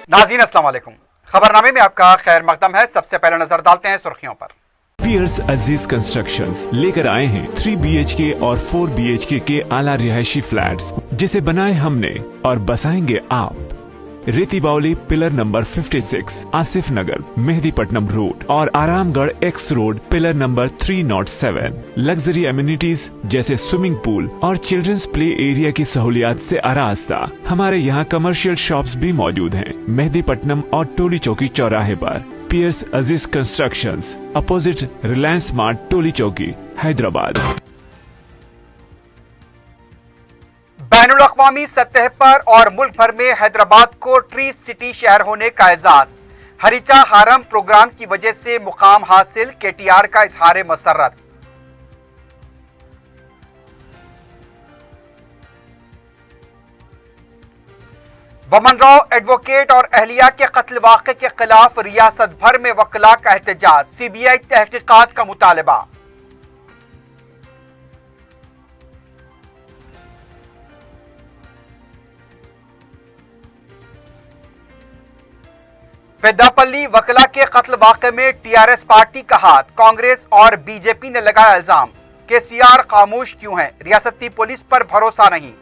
नाज़रीन अस्सलाम वालेकुम। खबरनामे में आपका खैर मकदम है। सबसे पहले नजर डालते हैं सुर्खियों पर। पियर्स अजीज कंस्ट्रक्शंस लेकर आए हैं 3 BHK और 4 BHK के आला रिहायशी फ्लैट्स, जिसे बनाए हमने और बसाएंगे आप। रेती बावली पिलर नंबर 56, आसिफ नगर, मेहदीपट्टनम रोड और Aramghar x road pillar number 307। Luxury amenities जैसे स्विमिंग पूल और चिल्ड्रंस प्ले एरिया की सहूलियात से आरास्ता। हमारे यहाँ कमर्शियल शॉप्स भी मौजूद हैं मेहदीपट्टनम और टोली चौकी चौराहे पर। पियर्स अजीज कंस्ट्रक्शंस, अपोजिट रिलायंस स्मार्ट, टोली चौकी, हैदराबाद। बैनुल अक़वामी सतह पर और मुल्क भर में हैदराबाद को ट्री सिटी शहर होने का एजाज। हरीटा हारम प्रोग्राम की वजह से मुकाम हासिल, KTR का इजहार मसर्रत। वमन राव एडवोकेट और अहलिया के कत्ल वाक़े के खिलाफ रियासत भर में वकला का एहतजाज, CBI तहकीकात का मुतालबा। पेद्दापल्ली वकला के कत्ल वाक़े में TRS पार्टी का हाथ, कांग्रेस और BJP ने लगाया इल्जाम। KCR खामोश क्यों है, रियासती पुलिस पर भरोसा नहीं।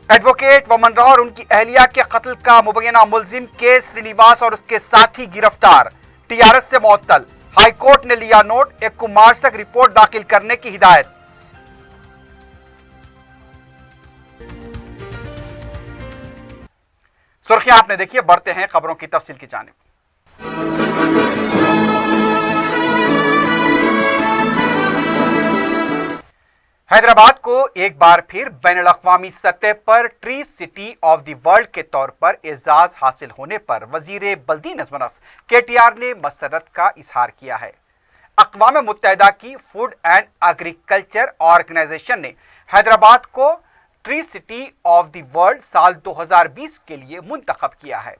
एडवोकेट वमन राव और उनकी अहलिया के कत्ल का मुबैना मुलजिम के श्रीनिवास और उसके साथी गिरफ्तार, TRS से मुअत्तल। हाईकोर्ट ने लिया नोट, 1 मार्च तक रिपोर्ट दाखिल करने की हिदायत। सुर्खियां आपने देखिए, बढ़ते हैं खबरों की तफसील की जानिब। हैदराबाद को एक बार फिर बैनुल अक़वामी सतह पर tree city of the world के तौर पर एजाज हासिल होने पर वजीर बल्दी नज़्म-ओ-नस्र KTR ने मसरत का इजहार किया है। अक़वाम मुत्तहिदा की फूड एंड एग्रीकल्चर ऑर्गेनाइजेशन ने हैदराबाद को tree city of the world साल 2020 के लिए मुंतखब किया है।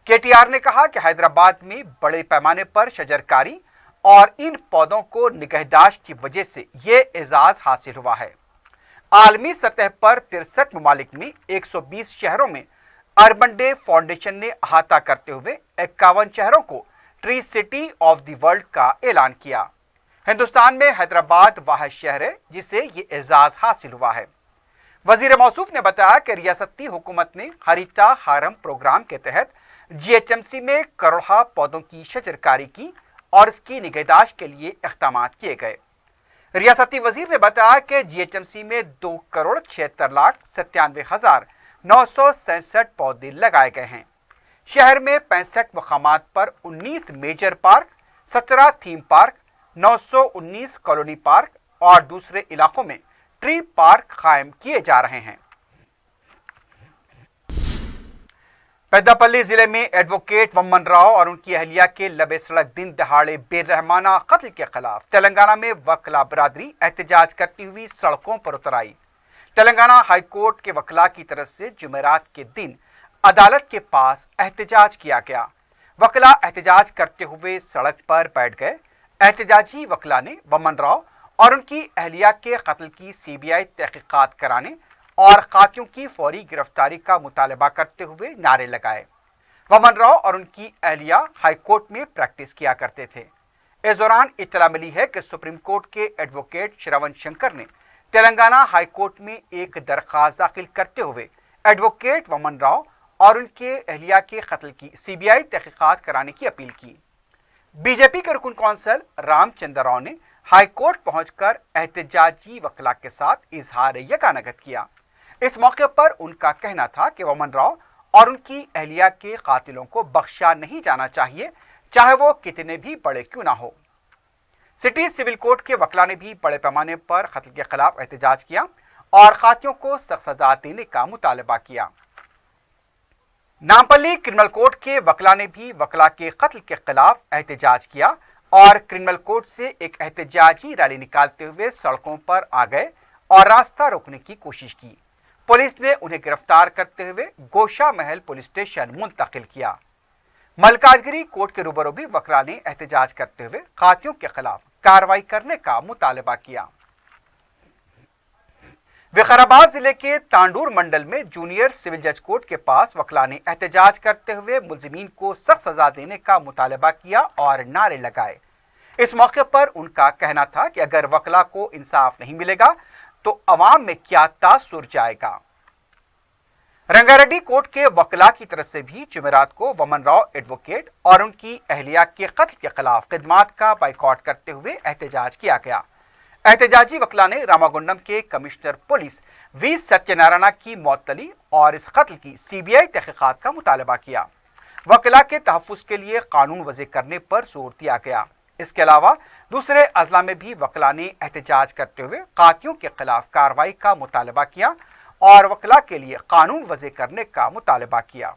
KTR ने कहा कि हैदराबाद में बड़े पैमाने पर शजरकारी और इन पौधों को निगहदाश्त की वजह से ये एजाज हासिल हुआ है। आलमी सतह पर 63 ममालिक में 120 शहरों में अर्बन डे फाउंडेशन ने अहाता करते हुए 51 शहरों को tree city of the world का ऐलान किया। हिंदुस्तान में हैदराबाद वाहिद शहर है जिसे ये एजाज हासिल हुआ है। वजीर मौसूफ ने बताया कि रियासती हुकूमत ने हरीटा हारम प्रोग्राम के तहत GHMC में करोड़ों पौधों की शजरकारी की और इसकी निगहदाश्त के लिए इक़दाम किए गए। रियासती वजीर ने बताया कि GHMC में 2,76,97,967 पौधे लगाए गए हैं। शहर में 65 मकामात पर 19 major park, 17 theme park, 919 colony park और दूसरे इलाकों में ट्री पार्क कायम किए जा रहे हैं। पेद्दापल्ली जिले में एडवोकेट वमन राव और उनकी अहलिया के लबे सड़क दिन दहाड़े बेरहमाना कत्ल के खिलाफ तेलंगाना में वकला बरादरी एहतजाज करती हुई सड़कों पर उतर आई। तेलंगाना हाईकोर्ट के वकला की तरफ से जुमेरात के दिन अदालत के पास एहतजाज किया गया। वकला एहतजाज करते हुए सड़क पर बैठ गए। एहतजाजी वकला ने वमन राव और उनकी अहलिया के कत्ल की CBI तहकीकात कराने और कातिलों की फौरी गिरफ्तारी का मुतालबा करते हुए नारे लगाए। वमन राव और उनकी अहलिया हाईकोर्ट में प्रैक्टिस किया करते थे। इस दौरान इत्तला मिली है कि सुप्रीम कोर्ट के एडवोकेट श्रवण शंकर ने तेलंगाना हाईकोर्ट में एक दरखास्त दाखिल करते हुए एडवोकेट वमन राव और उनके अहलिया के कत्ल की CBI तहकीकात कराने की अपील की। BJP के रुकन कौंसल रामचंद्र राव ने हाईकोर्ट पहुंचकर एहतजाजी वकला के साथ इजहार यकानगत किया। इस मौके पर उनका कहना था कि वमन राव और उनकी अहलिया के कातिलों को बख्शा नहीं जाना चाहिए, चाहे वो कितने भी बड़े क्यों ना हो। सिटी सिविल कोर्ट के वकला ने भी बड़े पैमाने पर कत्ल के खिलाफ एहतजाज किया और कातिलों को सख्त सजा देने का मुतालबा किया। नामपल्ली क्रिमिनल कोर्ट के वकला ने भी वकला के कत्ल के खिलाफ एहतजाज किया और क्रिमिनल कोर्ट से एक एहतजाजी रैली निकालते हुए सड़कों पर आ गए और रास्ता रोकने की कोशिश की। पुलिस ने उन्हें गिरफ्तार करते हुए गोशा महल पुलिस स्टेशन मुंतकिल किया। मलकाजगिरी कोर्ट के रूबरू भी वकला ने एहतजाज करते हुए कातिलों के खिलाफ कार्रवाई करने का मुतालबा किया। विकाराबाद जिले के तांडूर मंडल में जूनियर सिविल जज कोर्ट के पास वकला ने एहतजाज करते हुए मुलजिमीन को सख्त सजा देने का मुतालबा किया और नारे लगाए। इस मौके पर उनका कहना था कि अगर वकला को इंसाफ नहीं मिलेगा तो अवाम में क्या तासुर जाएगा। रंगारेड्डी कोर्ट के वकला की तरफ से भी जुमेरात को वमन राव एडवोकेट और उनकी अहलिया के कत्ल के खिलाफ खिदमात का बाइकआउट करते हुए एहतजाज किया गया। एहतजाजी वकला ने रामागुंडम के कमिश्नर पुलिस वी सत्यनारायण की मौतली और इस कत्ल की सीबीआई तहकीकात का मुतालबा किया। वकला के तहफ्फुज के लिए कानून वज़े करने पर जोर दिया गया। इसके अलावा दूसरे अजला में भी वकला ने एहतजाज करते हुए कातियों के खिलाफ कार्रवाई का मुतालबा किया और वकला के लिए कानून वज़े करने का मुतालबा किया।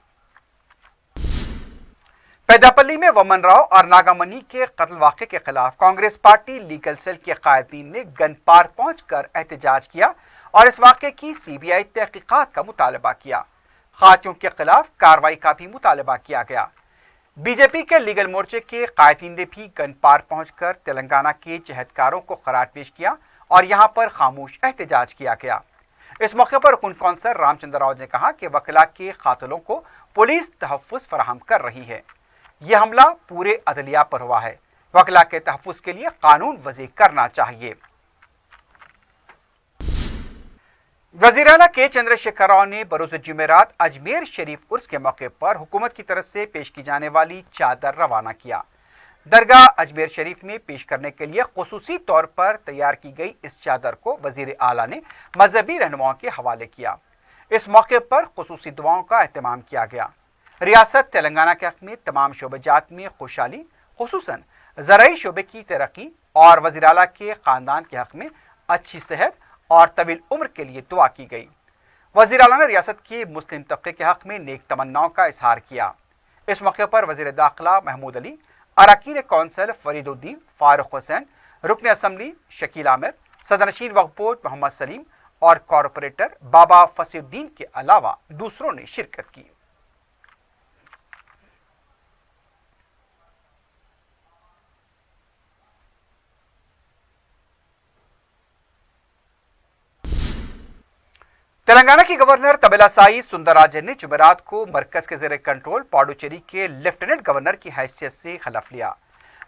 पैदापल्ली में वमन राव और नागामनी के कत्ल वाक़े के खिलाफ कांग्रेस पार्टी लीगल सेल के कायदीन ने गन पार्क पहुंचकर एहतजाज किया और इस वाक़े की सीबीआई तहकीकात का मुतालबा किया। खातियों के खिलाफ कार्रवाई का भी मुतालबा किया गया। बीजेपी के लीगल मोर्चे के कायदीन ने भी गन पार्क पहुंचकर तेलंगाना के जहदकारों को खराज पेश किया और यहां पर खामोश एहतजाज किया गया। इस मौके पर रुकन कौंसल रामचंद्र राव ने कहा कि वकला के कातिलों को पुलिस तहफ्फुज फराहम कर रही है। यह हमला पूरे अदलिया पर हुआ है। वकला के तहफ्फुज के लिए कानून वज़े करना चाहिए। वज़ीर आला के चंद्रशेखर राव ने बरोज़ जुमेरात अजमेर शरीफ उर्स के मौके पर हुकूमत की तरफ से पेश की जाने वाली चादर रवाना किया। दरगाह अजमेर शरीफ में पेश करने के लिए खुसूसी तौर पर तैयार की गई इस चादर को वज़ीर आला ने मजहबी रहनुमाओं के हवाले किया। इस मौके पर खुसूसी दुआओं का एहतमाम किया गया। रियासत तेलंगाना के हक में तमाम शोबजात में खुशहाली, खुसूसन ज़राई शोबे की तरक्की और वज़ीर आला के ख़ानदान के हक में अच्छी सेहत और तवील उम्र के लिए दुआ की गई। वज़ीर आला ने रियासत के मुस्लिम तबके के हक में नेक तमन्नाओं का इजहार किया। इस मौके पर वज़ीर दाखिला महमूद अली, अरकान कौंसिल फरीदुद्दीन, फारूक हुसैन, रुकन असम्बली शकील आमिर, सदरनशीन वक्फ बोर्ड मोहम्मद सलीम और कॉरपोरेटर बाबा फसीउद्दीन के अलावा दूसरों ने शिरकत की। तेलंगाना की गवर्नर तमिलिसाई सुंदरराजन ने जुमेरात को मरकज के ज़ेरे कंट्रोल पांडुचेरी के लेफ्टिनेंट गवर्नर की हैसियत से हलफ लिया।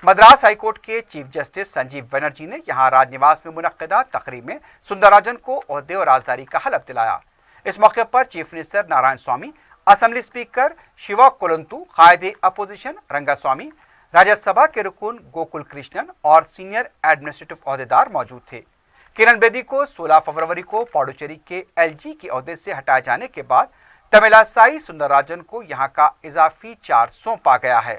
मद्रास हाईकोर्ट के चीफ जस्टिस संजीव बनर्जी ने यहां राजनिवास में मुनक्किदा तकरीब में सुंदरराजन को ओहदे और राजदारी का हलफ दिलाया। इस मौके पर चीफ मिनिस्टर नारायण स्वामी, असम्बली स्पीकर शिवा कोलंतु, कायदे अपोजिशन रंगास्वामी, राज्यसभा के रुकन गोकुल कृष्णन और सीनियर एडमिनिस्ट्रेटिव ओहदेदार मौजूद थे। किरण बेदी को 16 फरवरी को पांडुचेरी के एलजी के ओहदे से हटाए जाने के बाद तमिलिसाई सुंदरराजन को यहां का इजाफी चार्ज सौंपा गया है।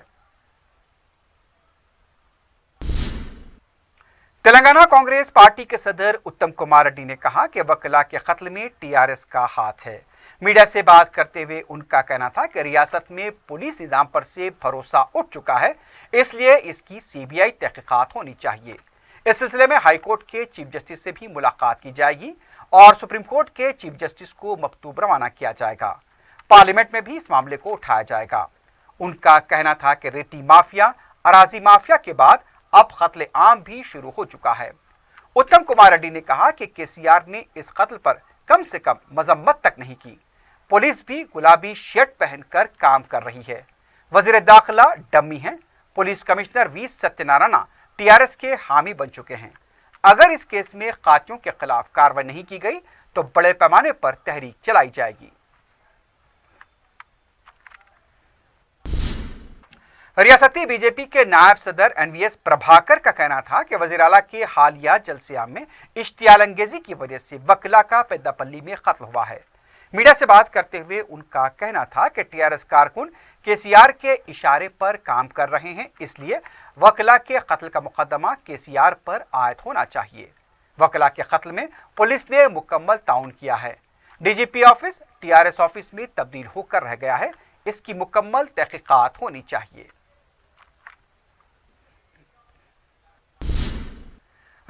तेलंगाना कांग्रेस पार्टी के सदर उत्तम कुमार रेड्डी ने कहा कि वकला के कत्ल में टीआरएस का हाथ है। मीडिया से बात करते हुए उनका कहना था कि रियासत में पुलिस निजाम पर से भरोसा उठ चुका है, इसलिए इसकी सीबीआई तहकीकात होनी चाहिए। इस सिलसिले में हाईकोर्ट के चीफ जस्टिस से भी मुलाकात की जाएगी और सुप्रीम कोर्ट के चीफ जस्टिस को मकतूब रवाना किया जाएगा। पार्लियामेंट में भी इस मामले को उठाया जाएगा। उनका कहना था कि रेती माफिया, अराजी माफिया के बाद अब कत्ल आम भी शुरू हो चुका है। उत्तम कुमार रेड्डी ने कहा कि केसीआर ने इस कत्ल पर कम से कम मजम्मत तक नहीं की। पुलिस भी गुलाबी शर्ट पहनकर काम कर रही है। वजीर दाखिला डम्मी हैं। Police commissioner we Satyanarayan TRS के हामी बन चुके हैं। अगर इस केस में कातियों के खिलाफ कार्रवाई नहीं की गई तो बड़े पैमाने पर तहरीक चलाई जाएगी। रियासती बीजेपी के नायब सदर एनवीएस प्रभाकर का कहना था कि वज़ीर आला के हालिया जलसिया में इश्तियाल अंगेजी की वजह से वकला का पैदापल्ली में कत्ल हुआ है। मीडिया से बात करते हुए उनका कहना था कि टीआरएस कारकुन केसीआर के इशारे पर काम कर रहे हैं, इसलिए वकला के कत्ल का मुकदमा केसीआर पर आयद होना चाहिए। वकला के कत्ल में पुलिस ने मुकम्मल ताउन किया है। डीजीपी ऑफिस टीआरएस ऑफिस में तब्दील होकर रह गया है, इसकी मुकम्मल तहकीकात होनी चाहिए।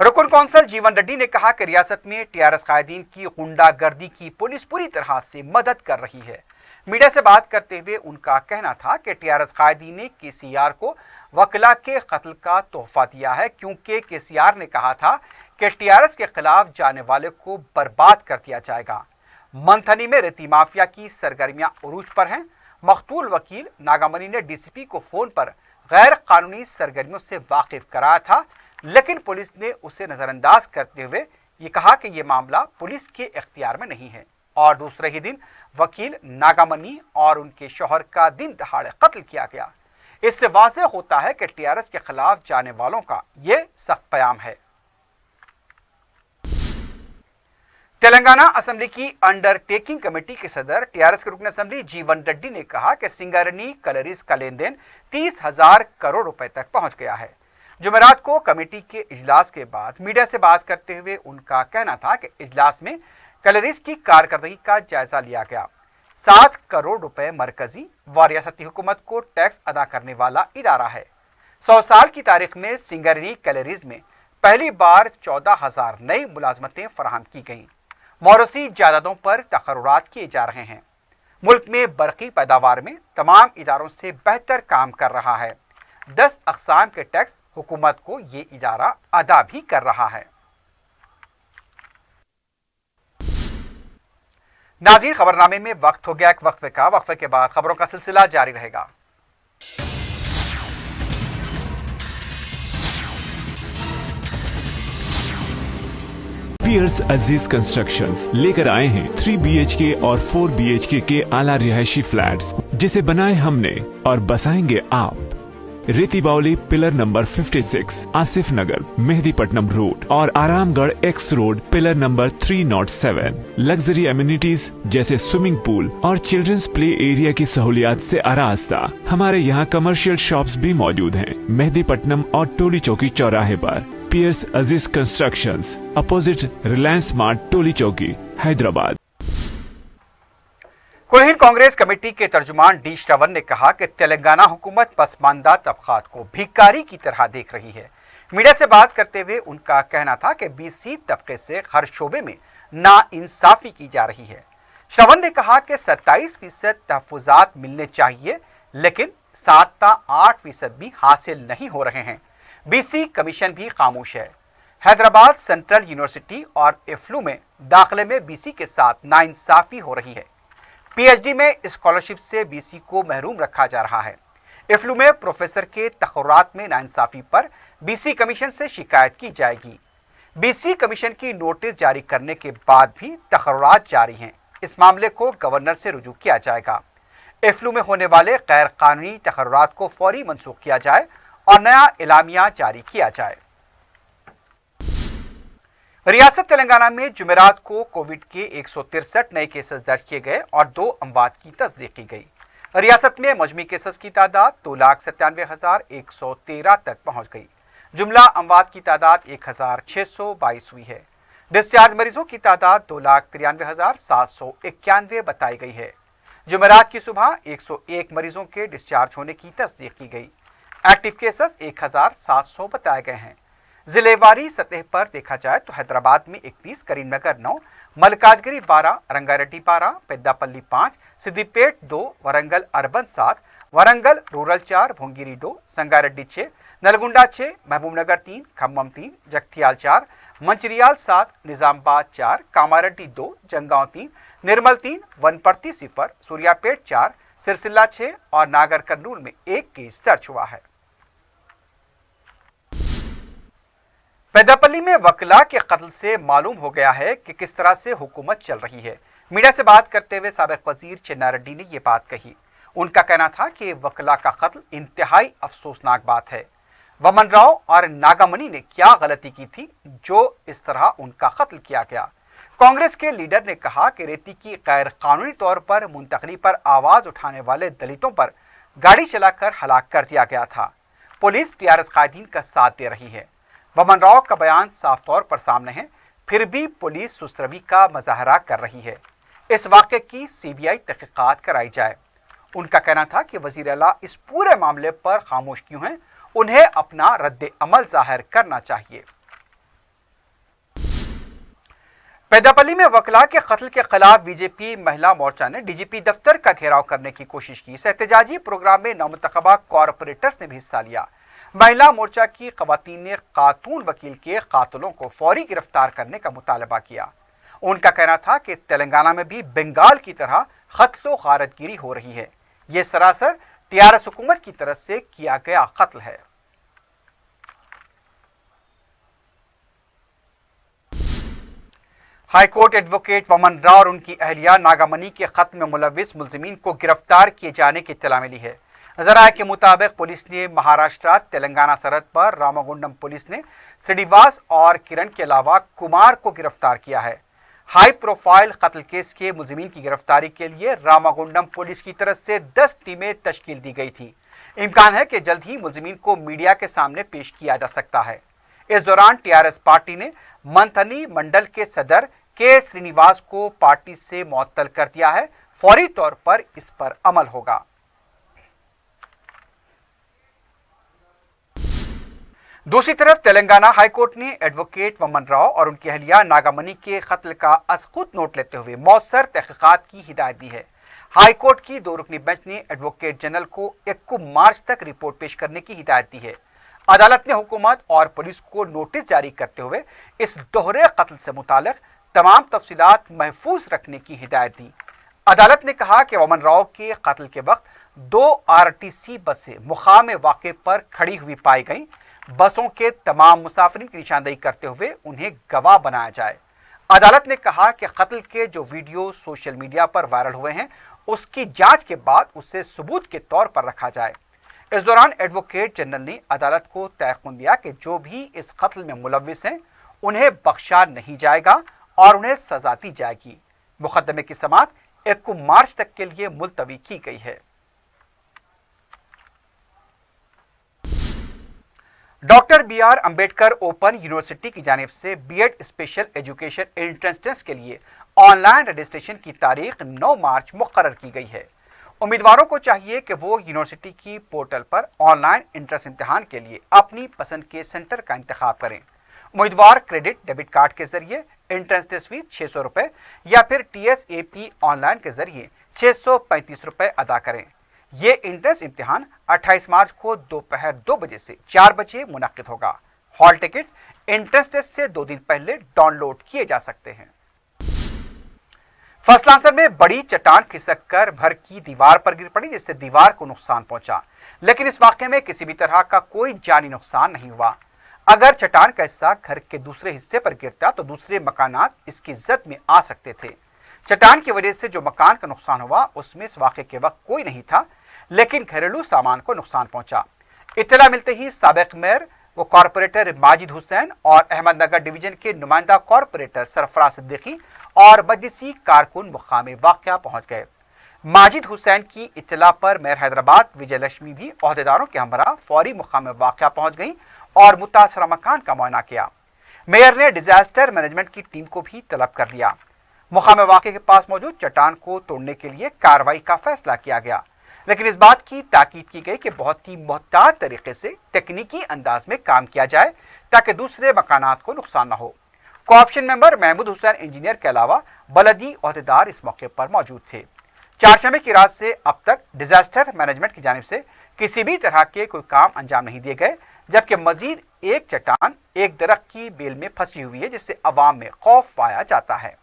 रुकन कौंसल जीवन रेड्डी ने कहा कि रियासत में टीआरएस कायदीन की गुंडागर्दी की पुलिस पूरी तरह से मदद कर रही है। मीडिया से बात करते हुए उनका कहना था कि टीआरएस कायदीन ने केसीआर को वकला के कत्ल का तोहफा दिया है, क्योंकि केसीआर ने कहा था कि टीआरएस के खिलाफ जाने वाले को बर्बाद कर दिया जाएगा। मंथनी में रेती माफिया की सरगर्मियां उरूज पर हैं। मकतूल वकील नागामनी ने डीसीपी को फोन पर गैर कानूनी सरगर्मियों से वाकिफ कराया था, लेकिन पुलिस ने उसे नजरअंदाज करते हुए ये कहा कि यह मामला पुलिस के इख्तियार में नहीं है। और दूसरे ही दिन वकील नागामनी और उनके शौहर का दिन दहाड़े कत्ल किया गया। इससे वाज़ेह होता है कि टीआरएस के खिलाफ जाने वालों का यह सख्त प्याम है। तेलंगाना असेंबली की अंडरटेकिंग कमेटी के सदर टीआरएस के रुकन असेंबली जीवन रेड्डी ने कहा कि सिंगरनी कलरीज का लेन देन 30,000 करोड़ रुपए तक पहुंच गया है। जुमेरात को कमेटी के इजलास के बाद मीडिया से बात करते हुए उनका कहना था कि इजलास में कलरीज की कारकर्दगी का जायजा लिया गया। 7 करोड़ रुपए मरकजी व रियासती हुकूमत को टैक्स अदा करने वाला इदारा है। 100 साल की तारीख में सिंगरनी कलरीज में पहली बार 14,000 नई मुलाजमतें फराहम की गईं। मौरूसी जायदादों पर तकर्रुरात किए जा रहे हैं। मुल्क में बरकी पैदावार में तमाम इदारों से बेहतर काम कर रहा है। 10 अक़साम के टैक्स हुकूमत को ये इदारा अदा भी कर रहा है। नाज़रीन, खबरनामे में वक्त हो गया एक वक्फे का। वक्फे के बाद खबरों का सिलसिला जारी रहेगा। पियर्स अजीज कंस्ट्रक्शंस लेकर आए हैं 3 BHK और 4 BHK के आला रिहायशी फ्लैट्स, जिसे बनाए हमने और बसाएंगे आप। रेती बावली पिलर नंबर 56 आसिफ नगर मेहदीपट्टनम रोड और Aramghar x road pillar number 307। Luxury amenities जैसे स्विमिंग पूल और चिल्ड्रंस प्ले एरिया की सहूलियात से आरास्ता। हमारे यहाँ कमर्शियल शॉप्स भी मौजूद हैं मेहदीपट्टनम और टोली चौकी चौराहे पर। पियर्स अजीज कंस्ट्रक्शंस अपोजिट रिलायंस स्मार्ट टोली चौकी हैदराबाद। कुलहीन कांग्रेस कमेटी के तर्जुमान डी श्रवण ने कहा कि तेलंगाना हुकूमत पसमानदा तबकात को भिखारी की तरह देख रही है। मीडिया से बात करते हुए उनका कहना था कि BC तबके से हर शोबे में नाइंसाफी की जा रही है। श्रवण ने कहा कि 27% तहफुजात मिलने चाहिए, लेकिन 7-8% भी हासिल नहीं हो रहे हैं। BC कमीशन भी खामोश है। हैदराबाद सेंट्रल यूनिवर्सिटी और इफ्लू में दाखिले में BC के साथ नाइंसाफी हो रही है। PhD में स्कॉलरशिप से BC को महरूम रखा जा रहा है। इफ्लू में प्रोफेसर के तकर्रुरात में नाइंसाफी पर BC कमीशन से शिकायत की जाएगी। BC कमीशन की नोटिस जारी करने के बाद भी तकर्रुरात जारी हैं। इस मामले को गवर्नर से रुजू किया जाएगा। इफ्लू में होने वाले गैर कानूनी तकर्रुरात को फौरी मनसूख किया जाए और नया इलामिया जारी किया जाए। रियासत तेलंगाना में जुमेरात को कोविड के 163 नए केसेस दर्ज किए गए और 2 अमवात की तस्दीक की गई। रियासत में मजमू केसेस की तादाद 2,97,113 तक पहुंच गई। जुमला अमवात की तादाद 1,622 हुई है। डिस्चार्ज मरीजों की तादाद 2,93,791 बताई गई है। जुमेरात की सुबह 101 मरीजों के डिस्चार्ज होने की तस्दीक की गई। एक्टिव केसेस 1,700 बताए गए हैं। जिलेवारी सतह पर देखा जाए तो हैदराबाद में 31, करीमनगर 9, मलकाजगिरी 12, रंगारेड्डी 12, पेद्दापल्ली 5, सिद्दीपेट 2, वरंगल अर्बन 7, वरंगल रूरल 4, भोंगिरी 2, संगारेड्डी 6, नलगुंडा 6, महबूबनगर 3, खम्मम 3, जगतियाल 4, मंचिरियाल 7, निजामाबाद 4, कामारेड्डी 2, जंगांव 3, निर्मल 3, वनपर्ती 0, सूर्यापेट 4, सिरसिल्ला 6 और नागर कर्नूल में 1 केस दर्ज हुआ है। पेद्दापल्ली में वकला के कत्ल से मालूम हो गया है कि किस तरह से हुकूमत चल रही है। मीडिया से बात करते हुए साबिक वजीर चिन्नारेड्डी ने यह बात कही। उनका कहना था कि वकला का कत्ल इंतहाई अफसोसनाक बात है। वमन राव और नागामनी ने क्या गलती की थी जो इस तरह उनका कत्ल किया गया। कांग्रेस के लीडर ने कहा कि रेती की गैर कानूनी तौर पर मुंतकली पर आवाज उठाने वाले दलितों पर गाड़ी चलाकर हलाक कर दिया गया था। पुलिस टीआरएस कायदीन का साथ दे रही है। वमन राव का बयान साफ तौर पर सामने है, फिर भी पुलिस सुस्तरवी का मुजाहरा कर रही है। इस वाक़े की CBI तहकीकात कराई जाए। उनका कहना था कि वज़ीर आला इस पूरे मामले पर खामोश क्यों हैं, उन्हें अपना रद्द अमल जाहिर करना चाहिए। पेद्दापल्ली में वकला के कत्ल के खिलाफ बीजेपी महिला मोर्चा ने DGP दफ्तर का घेराव करने की कोशिश की। इस एहतजाजी प्रोग्राम में नौमुंतखबा कॉरपोरेटर्स ने भी हिस्सा लिया। महिला मोर्चा की खवातीन ने खातून वकील के कातिलों को फौरी गिरफ्तार करने का मुतालबा किया। उनका कहना था कि तेलंगाना में भी बंगाल की तरह कत्ल व गारतगिरी हो रही है। ये सरासर टीआरएस हुकूमत की तरफ से किया गया कत्ल है। हाईकोर्ट एडवोकेट वमन राव और उनकी अहलिया नागामनी के कत्ल में मुलविस मुलजिमीन को गिरफ्तार किए जाने की इत्तला मिली है। जराये के मुताबिक पुलिस ने महाराष्ट्र तेलंगाना सरहद पर रामागुंडम पुलिस ने श्रीनिवास और किरण के अलावा कुमार को गिरफ्तार किया है। हाई प्रोफाइल कत्ल केस के मुलजिमीन की गिरफ्तारी के लिए रामागुंडम पुलिस की तरफ से 10 टीमें तश्कील दी गई थी। इम्कान है कि जल्द ही मुलजिमीन को मीडिया के सामने पेश किया जा सकता है। इस दौरान टीआरएस पार्टी ने मंथनी मंडल के सदर के श्रीनिवास को पार्टी से मुअत्तल कर दिया है। फौरी तौर पर इस पर अमल होगा। दूसरी तरफ तेलंगाना हाईकोर्ट ने एडवोकेट वमन राव और उनकी अहलिया नागामनी के कत्ल का असखुद नोट लेते हुए मौसर तहकीकात की हिदायत दी है। हाईकोर्ट की 2 रुकनी बेंच ने एडवोकेट जनरल को 1 मार्च तक रिपोर्ट पेश करने की हिदायत दी है। अदालत ने हुकूमत और पुलिस को नोटिस जारी करते हुए इस दोहरे कत्ल से मुताल्लिक तमाम तफसीलात महफूज रखने की हिदायत दी। अदालत ने कहा कि वमन राव के कत्ल के वक्त 2 आरटीसी बसें मुकाम वाक़े पर खड़ी हुई पाई गईं। बसों के तमाम मुसाफिरीन की निशानदेही करते हुए उन्हें गवाह बनाया जाए। अदालत ने कहा कि कत्ल के जो वीडियो सोशल मीडिया पर वायरल हुए हैं उसकी जांच के बाद उसे सबूत के तौर पर रखा जाए। इस दौरान एडवोकेट जनरल ने अदालत को तयक़ुन दिया कि जो भी इस कत्ल में मुलविस हैं उन्हें बख्शा नहीं जाएगा और उन्हें सजा दी जाएगी। मुकदमे की समाअत 1 मार्च तक के लिए मुलतवी की गई है। Doctor BR Ambedkar open university की जानिब से BEd special education entrance test के लिए ऑनलाइन रजिस्ट्रेशन की तारीख 9 मार्च मुकर्रर की गई है। उम्मीदवारों को चाहिए कि वो यूनिवर्सिटी की पोर्टल पर ऑनलाइन एंट्रेंस इम्तिहान के लिए अपनी पसंद के सेंटर का इंतखाब करें। उम्मीदवार क्रेडिट डेबिट कार्ड के जरिए एंट्रेंस टेस्ट फीस 600 रुपये या फिर TSAP ऑनलाइन के जरिए 635 रुपये अदा करें। ये एंट्रेंस इम्तिहान 28 मार्च को दोपहर 2 बजे से 4 बजे मुनक्किद होगा। हॉल टिकट्स एंट्रेंस टेस्ट से 2 दिन पहले डाउनलोड किए जा सकते हैं। फसलांसर में बड़ी चट्टान खिसक कर घर की दीवार पर गिर पड़ी, जिससे दीवार को नुकसान पहुंचा, लेकिन इस वाकये में किसी भी तरह का कोई जानी नुकसान नहीं हुआ। अगर चट्टान का हिस्सा घर के दूसरे हिस्से पर गिरता तो दूसरे मकानात इसकी जद में आ सकते थे। चट्टान की वजह से जो मकान का नुकसान हुआ उसमें इस वाक़े के वक्त कोई नहीं था, लेकिन घरेलू सामान को नुकसान पहुंचा। इत्तला मिलते ही साबिक मेयर व कॉरपोरेटर माजिद हुसैन और अहमदनगर डिवीजन के नुमाइंदा कॉरपोरेटर सरफराज सिद्दीकी और मजलिसी कारकुन मुकाम वाक़या पहुंच गए। माजिद हुसैन की इत्तला पर मेयर हैदराबाद विजय लक्ष्मी भी ओहदेदारों के हमरा फौरी मुकाम वाक़या पहुंच गई और मुतासरा मकान का मुआयना किया। मेयर ने डिजास्टर मैनेजमेंट की टीम को भी तलब कर लिया। मुकाम वाक़े के पास मौजूद चट्टान को तोड़ने के लिए कार्रवाई का फैसला किया गया, लेकिन इस बात की ताकीद की गई कि बहुत ही मोहतात तरीके से तकनीकी अंदाज में काम किया जाए ताकि दूसरे मकानात को नुकसान न हो। Co-option member Mahmood Hussain engineer के अलावा बलदी ओहदेदार इस मौके पर मौजूद थे। चारशमे की रात से अब तक डिजास्टर मैनेजमेंट की जानिब से किसी भी तरह के कोई काम अंजाम नहीं दिए गए, जबकि मजीद एक चट्टान एक दरख्त की बेल में फंसी हुई है, जिससे अवाम में खौफ पाया जाता है।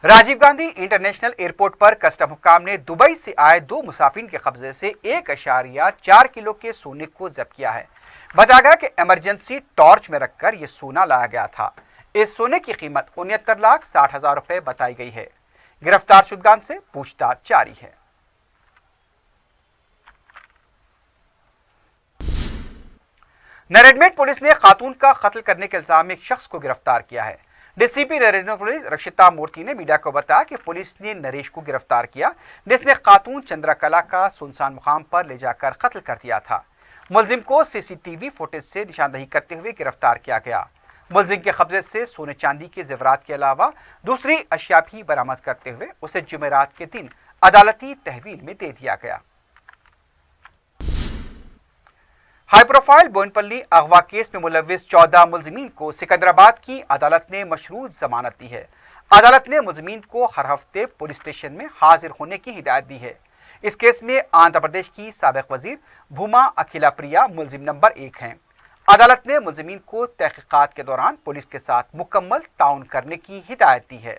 राजीव गांधी इंटरनेशनल एयरपोर्ट पर कस्टम हुक्काम ने दुबई से आए 2 मुसाफिर के कब्जे से 1.4 किलो के सोने को जब्त किया है। बताया गया कि इमरजेंसी टॉर्च में रखकर यह सोना लाया गया था। इस सोने की कीमत 69,60,000 रुपए बताई गई है। गिरफ्तार शुदगान से पूछताछ जारी है। नरेडमेट पुलिस ने खातून का कत्ल करने के इल्जाम में एक शख्स को गिरफ्तार किया है। डीसीपी नरेडमेट पुलिस रक्षिता मूर्ति ने मीडिया को बताया कि पुलिस ने नरेश को गिरफ्तार किया, जिसने खातून चंद्रकला का सुनसान मुकाम पर ले जाकर कत्ल कर दिया था। मुलजिम को सीसीटीवी फुटेज से निशानदेही करते हुए गिरफ्तार किया गया। मुलजिम के कब्जे से सोने चांदी के जेवरात के अलावा दूसरी अशिया भी बरामद करते हुए उसे जुमेरात के दिन अदालती तहवील में दे दिया गया। हाई प्रोफाइल बोयनपल्ली अगवा केस में मुलविस 14 मुलजिमीन को सिकंदराबाद की अदालत ने मशरूत जमानत दी है। अदालत ने मुलजिमीन को हर हफ्ते पुलिस स्टेशन में हाजिर होने की हिदायत दी है। इस केस में आंध्र प्रदेश की साबिक वजीर भूमा अखिला प्रिया मुलजिम नंबर 1 हैं। अदालत ने मुलजिमीन को तहकीकात के दौरान पुलिस के साथ मुकम्मल ताउन करने की हिदायत दी है।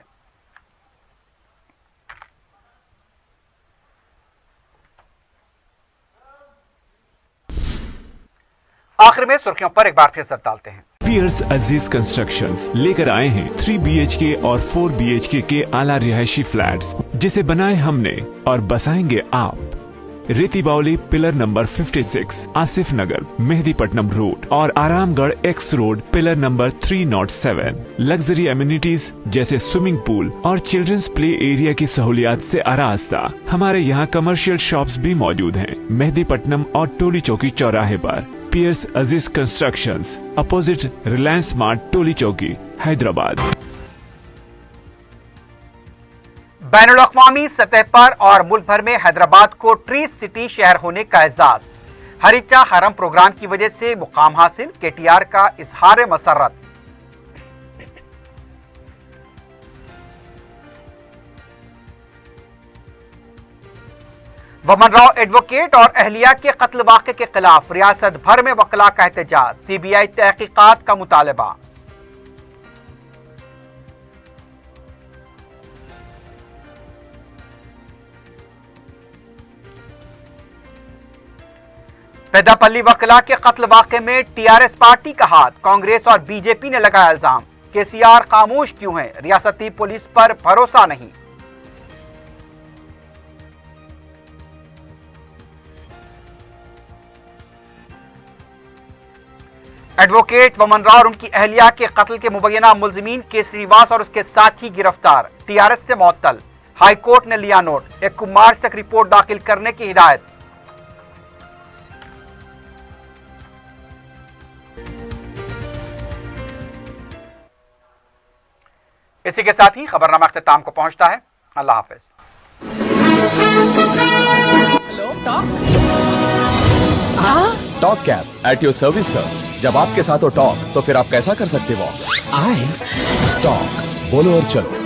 आखिर में सुर्खियों पर एक बार फिर सर डालते हैं। पियर्स अजीज कंस्ट्रक्शंस लेकर आए हैं 3 BHK और 4 BHK के आला रिहायशी फ्लैट्स, जिसे बनाए हमने और बसाएंगे आप। रेती बावली पिलर नंबर 56 आसिफ नगर मेहदीपट्टनम रोड और Aramghar x road pillar number 307। Luxury amenities जैसे स्विमिंग पूल और चिल्ड्रंस प्ले एरिया की सहूलियात से आरास्ता। हमारे यहाँ कमर्शियल शॉप्स भी मौजूद हैं मेहदीपट्टनम और टोली चौकी चौराहे पर। पियर्स अजीज कंस्ट्रक्शंस अपोजिट रिलायंस स्मार्ट टोली चौकी हैदराबाद। बैनुल अक़वामी सतह पर और मुल्क भर में हैदराबाद को ट्री सिटी शहर होने का एजाज। हरीचा हरम प्रोग्राम की वजह से मुकाम हासिल, KTR का इजहार मसरत। वमन राव एडवोकेट और अहलिया के कत्ल वाक़े के खिलाफ रियासत भर में वकला का एहतजाज, CBI तहकीकात का मुतालबा। पेद्दापल्ली वकला के कत्ल वाक़े में TRS पार्टी का हाथ, कांग्रेस और BJP ने लगाया इल्जाम। KCR खामोश क्यों है, रियासती पुलिस पर भरोसा नहीं। एडवोकेट वमन राव और उनकी अहलिया के कत्ल के मुबैना मुलजिमीन के श्रीवास और उसके साथी गिरफ्तार, TRS से मुअत्तल। हाई कोर्ट ने लिया नोट, 1 मार्च तक रिपोर्ट दाखिल करने की हिदायत। इसी के साथ ही खबरनामा अख्तिताम को पहुंचता है। अल्लाह हाफिज। Talk cab at your service sir. जब आपके साथ हो टॉक तो फिर आप कैसा कर सकते हो? टॉक बोलो और चलो।